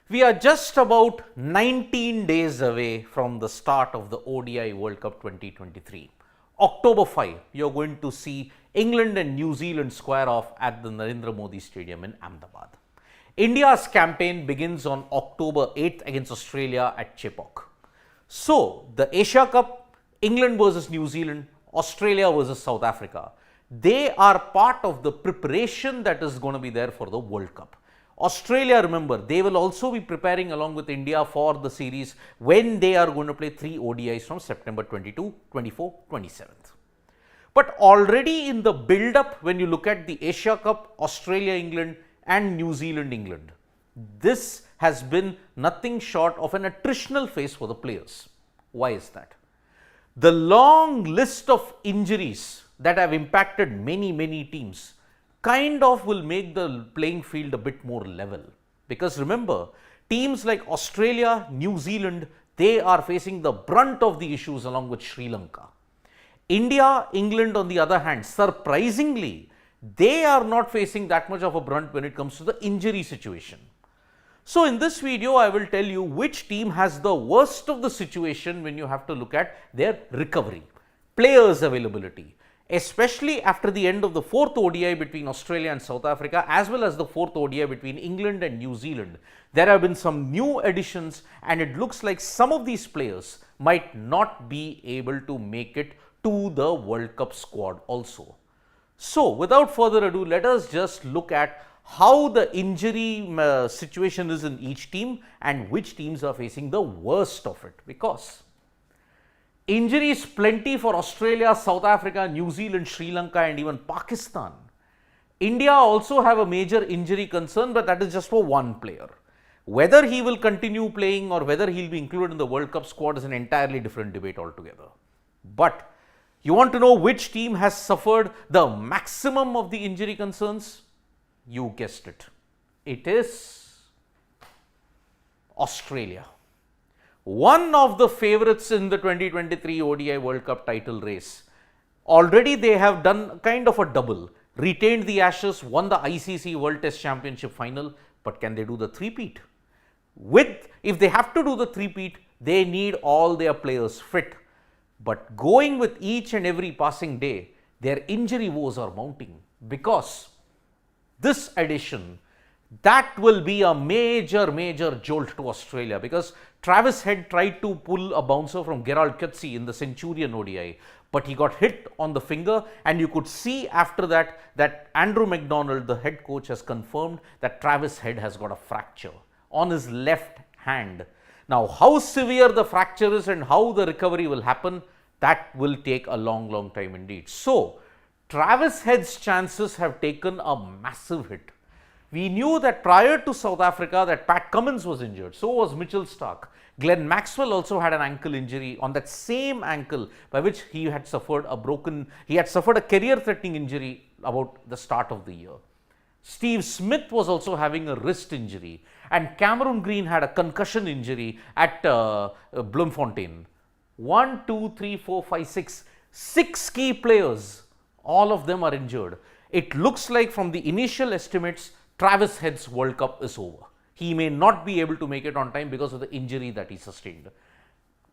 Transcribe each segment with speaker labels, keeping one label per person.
Speaker 1: We are just about 19 days away from the start of the ODI World Cup 2023. October 5, you're going to see England and New Zealand square off at the Narendra Modi Stadium in Ahmedabad. India's campaign begins on October 8th against Australia at Chepauk. So, the Asia Cup, England versus New Zealand, Australia versus South Africa, they are part of the preparation that is going to be there for the World Cup. Australia, remember, they will also be preparing along with India for the series when they are going to play 3 ODIs from September 22, 24, 27th. But already in the build-up, when you look at the Asia Cup, Australia, England and New Zealand, England, this has been nothing short of an attritional phase for the players. Why is that? The long list of injuries that have impacted many teams kind of will make the playing field a bit more level. Because remember, teams like Australia, New Zealand, they are facing the brunt of the issues along with Sri Lanka. India, England on the other hand, surprisingly, they are not facing that much of a brunt when it comes to the injury situation. So in this video, I will tell you which team has the worst of the situation when you have to look at their recovery, players availability, especially after the end of the 4th ODI between Australia and South Africa, as well as the 4th ODI between England and New Zealand. There have been some new additions and it looks like some of these players might not be able to make it to the World Cup squad also. So, without further ado, let us just look at how the injury situation is in each team and which teams are facing the worst of it, because injuries plenty for Australia, South Africa, New Zealand, Sri Lanka and even Pakistan. India also have a major injury concern, but that is just for one player. Whether he will continue playing or whether he will be included in the World Cup squad is an entirely different debate altogether. But you want to know which team has suffered the maximum of the injury concerns? You guessed it. It is Australia. One of the favorites in the 2023 ODI World Cup title race. Already they have done kind of a double. Retained the Ashes, won the ICC World Test Championship final, but can they do the three-peat? If they have to do the three-peat, they need all their players fit. But going with each and every passing day, their injury woes are mounting, because this addition, that will be a major jolt to Australia, because Travis Head tried to pull a bouncer from Gerald Coetzee in the Centurion ODI, but he got hit on the finger, and you could see after that that Andrew McDonald, the head coach, has confirmed that Travis Head has got a fracture on his left hand. Now, how severe the fracture is and how the recovery will happen, that will take a long time indeed. So, Travis Head's chances have taken a massive hit. We knew that prior to South Africa that Pat Cummins was injured, so was Mitchell Starc. Glenn Maxwell also had an ankle injury on that same ankle by which he had suffered a career-threatening injury about the start of the year. Steve Smith was also having a wrist injury, and Cameron Green had a concussion injury at Bloemfontein. 1, 2, 3, 4, 5, 6. 6 key players, all of them are injured. It looks like from the initial estimates, Travis Head's World Cup is over. He may not be able to make it on time because of the injury that he sustained.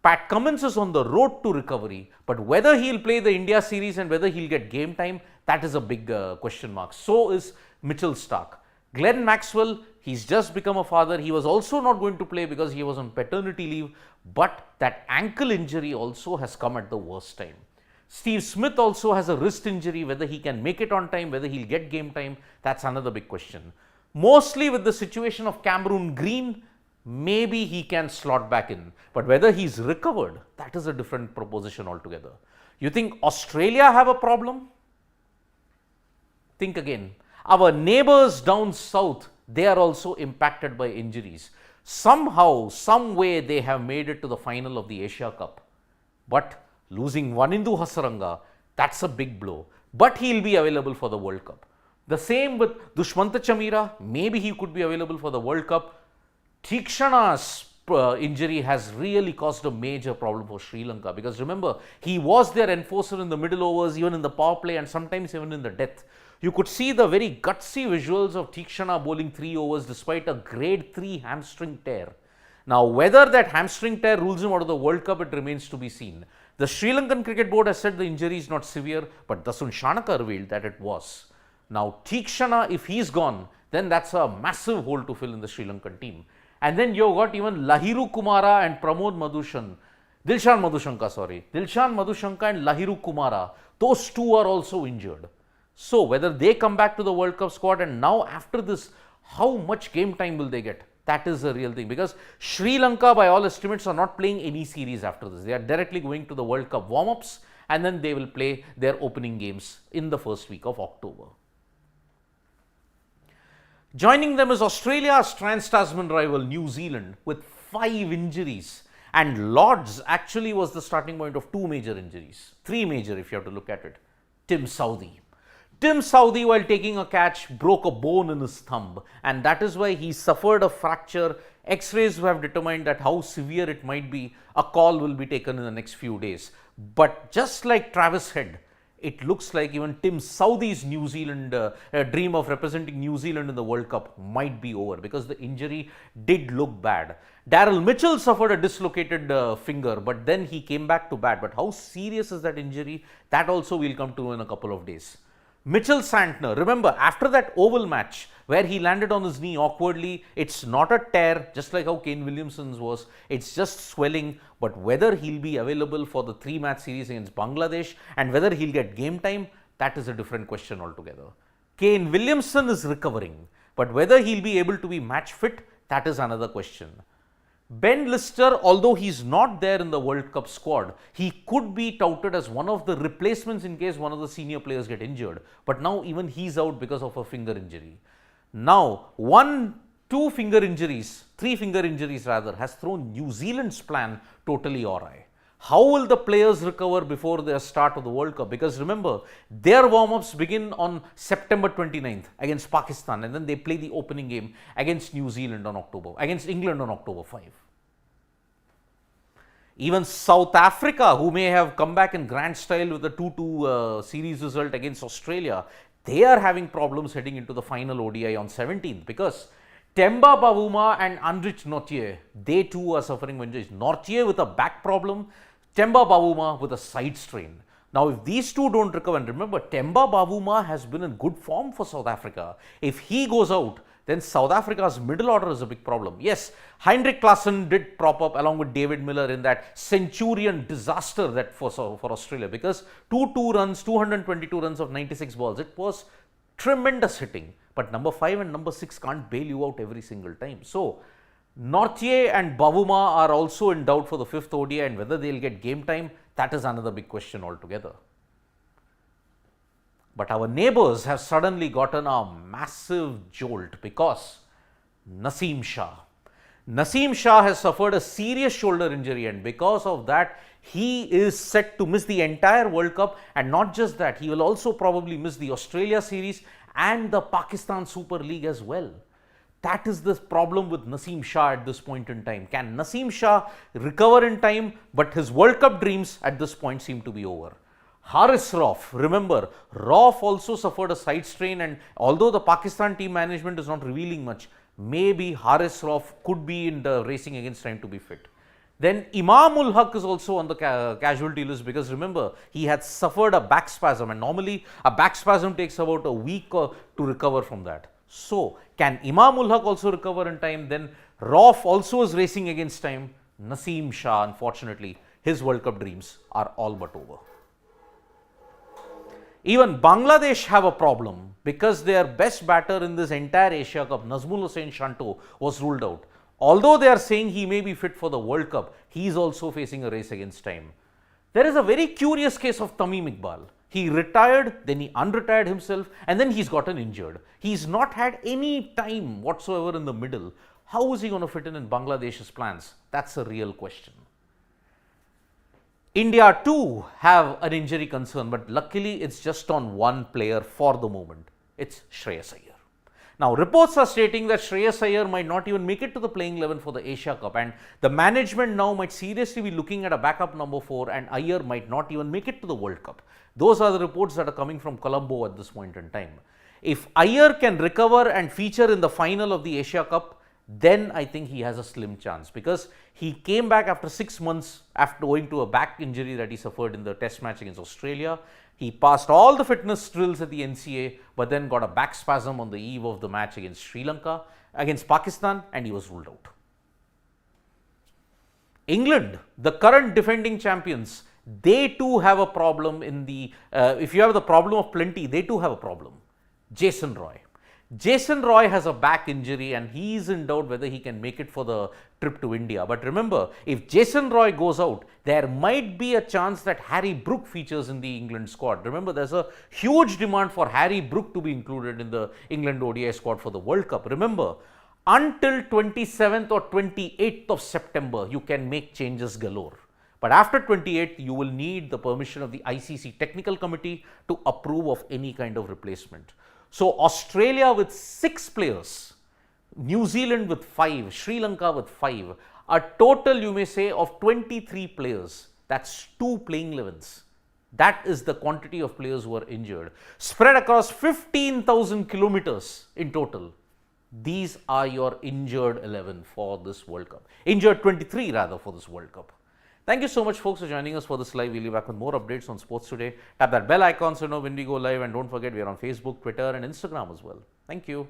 Speaker 1: Pat Cummins is on the road to recovery, but whether he'll play the India series and whether he'll get game time, that is a big question mark. So is Mitchell Starc. Glenn Maxwell, he's just become a father. He was also not going to play because he was on paternity leave, but that ankle injury also has come at the worst time. Steve Smith also has a wrist injury. Whether he can make it on time, whether he'll get game time, that's another big question. Mostly with the situation of Cameron Green, maybe he can slot back in. But whether he's recovered, that is a different proposition altogether. You think Australia have a problem? Think again. Our neighbors down south, they are also impacted by injuries. Somehow, some way they have made it to the final of the Asia Cup. But losing Vanindu Hasaranga, that's a big blow. But he'll be available for the World Cup. The same with Dushmanta Chamira, maybe he could be available for the World Cup. Tikshana's injury has really caused a major problem for Sri Lanka, because remember, he was their enforcer in the middle overs, even in the power play, and sometimes even in the death. You could see the very gutsy visuals of Tikshana bowling 3 overs despite a grade 3 hamstring tear. Now, whether that hamstring tear rules him out of the World Cup, it remains to be seen. The Sri Lankan Cricket Board has said the injury is not severe, but Dasun Shanaka revealed that it was. Now, Tikshana, if he's gone, then that's a massive hole to fill in the Sri Lankan team. And then you've got even Lahiru Kumara and Dilshan Madhushanka and Lahiru Kumara. Those two are also injured. So, whether they come back to the World Cup squad, and now after this, how much game time will they get? That is the real thing, because Sri Lanka, by all estimates, are not playing any series after this. They are directly going to the World Cup warm-ups, and then they will play their opening games in the first week of October. Joining them is Australia's trans-Tasman rival New Zealand with 5 injuries, and Lords actually was the starting point of 2 major injuries, 3 major if you have to look at it. Tim Southee, while taking a catch, broke a bone in his thumb, and that is why he suffered a fracture. X-rays have determined that how severe it might be. A call will be taken in the next few days. But just like Travis Head, it looks like even Tim Southee's New Zealand dream of representing New Zealand in the World Cup might be over, because the injury did look bad. Daryl Mitchell suffered a dislocated finger, but then he came back to bat. But how serious is that injury? That also we'll come to in a couple of days. Mitchell Santner, remember, after that Oval match where he landed on his knee awkwardly, it's not a tear, just like how Kane Williamson's was, it's just swelling. But whether he'll be available for the 3-match series against Bangladesh and whether he'll get game time, that is a different question altogether. Kane Williamson is recovering, but whether he'll be able to be match fit, that is another question. Ben Lister, although he's not there in the World Cup squad, he could be touted as one of the replacements in case one of the senior players get injured. But now even he's out because of a finger injury. Now, 3 finger injuries rather, has thrown New Zealand's plan totally awry. How will the players recover before the start of the World Cup? Because remember, their warm-ups begin on September 29th against Pakistan, and then they play the opening game against England on October 5. Even South Africa, who may have come back in grand style with a 2-2 series result against Australia, they are having problems heading into the final ODI on 17th, because Temba Bavuma and Anrich Nortje, they too are suffering injuries. Nortje with a back problem, Temba Bavuma with a side strain. Now, if these two don't recover, and remember, Temba Bavuma has been in good form for South Africa. If he goes out, then South Africa's middle order is a big problem. Yes, Heinrich Klaassen did prop up along with David Miller in that centurion disaster that for Australia, because 222 runs of 96 balls. It was tremendous hitting, but number 5 and number 6 can't bail you out every single time. So, Nortje and Bavuma are also in doubt for the 5th ODI, and whether they'll get game time, that is another big question altogether. But our neighbours have suddenly gotten a massive jolt, because Naseem Shah has suffered a serious shoulder injury, and because of that, he is set to miss the entire World Cup. And not just that, he will also probably miss the Australia series and the Pakistan Super League as well. That is the problem with Naseem Shah at this point in time. Can Naseem Shah recover in time? But his World Cup dreams at this point seem to be over. Haris Rauf, remember, Rauf also suffered a side strain, and although the Pakistan team management is not revealing much, maybe Haris Rauf could be in the racing against time to be fit. Then Imam ul Haq is also on the casualty list, because remember, he had suffered a back spasm, and normally a back spasm takes about a week to recover from that. So, can Imam ul Haq also recover in time? Then Rauf also is racing against time. Naseem Shah, unfortunately, his World Cup dreams are all but over. Even Bangladesh have a problem, because their best batter in this entire Asia Cup, Nazmul Hussain Shanto, was ruled out. Although they are saying he may be fit for the World Cup, he is also facing a race against time. There is a very curious case of Tamim Iqbal. He retired, then he unretired himself, and then he's gotten injured. He's not had any time whatsoever in the middle. How is he going to fit in Bangladesh's plans? That's a real question. India too have an injury concern, but luckily it's just on one player for the moment. It's Shreyas Iyer. Now, reports are stating that Shreyas Iyer might not even make it to the playing 11 for the Asia Cup, and the management now might seriously be looking at a backup number 4, and Iyer might not even make it to the World Cup. Those are the reports that are coming from Colombo at this point in time. If Iyer can recover and feature in the final of the Asia Cup, then I think he has a slim chance, because he came back after 6 months after owing to a back injury that he suffered in the test match against Australia. He passed all the fitness drills at the NCA, but then got a back spasm on the eve of the match against against Pakistan, and he was ruled out. England, the current defending champions, they too have a problem in the, if you have the problem of plenty, they too have a problem. Jason Roy. Jason Roy has a back injury, and he is in doubt whether he can make it for the trip to India. But remember, if Jason Roy goes out, there might be a chance that Harry Brook features in the England squad. Remember, there's a huge demand for Harry Brook to be included in the England ODI squad for the World Cup. Remember, until 27th or 28th of September, you can make changes galore. But after 28th, you will need the permission of the ICC Technical Committee to approve of any kind of replacement. So, Australia with 6 players, New Zealand with 5, Sri Lanka with 5, a total, you may say, of 23 players. That's 2 playing 11s. That is the quantity of players who are injured, spread across 15,000 kilometers in total. These are your injured 11 for this World Cup. Injured 23 rather for this World Cup. Thank you so much, folks, for joining us for this live. We'll be back with more updates on sports today. Tap that bell icon so you know when we go live, and don't forget we are on Facebook, Twitter and Instagram as well. Thank you.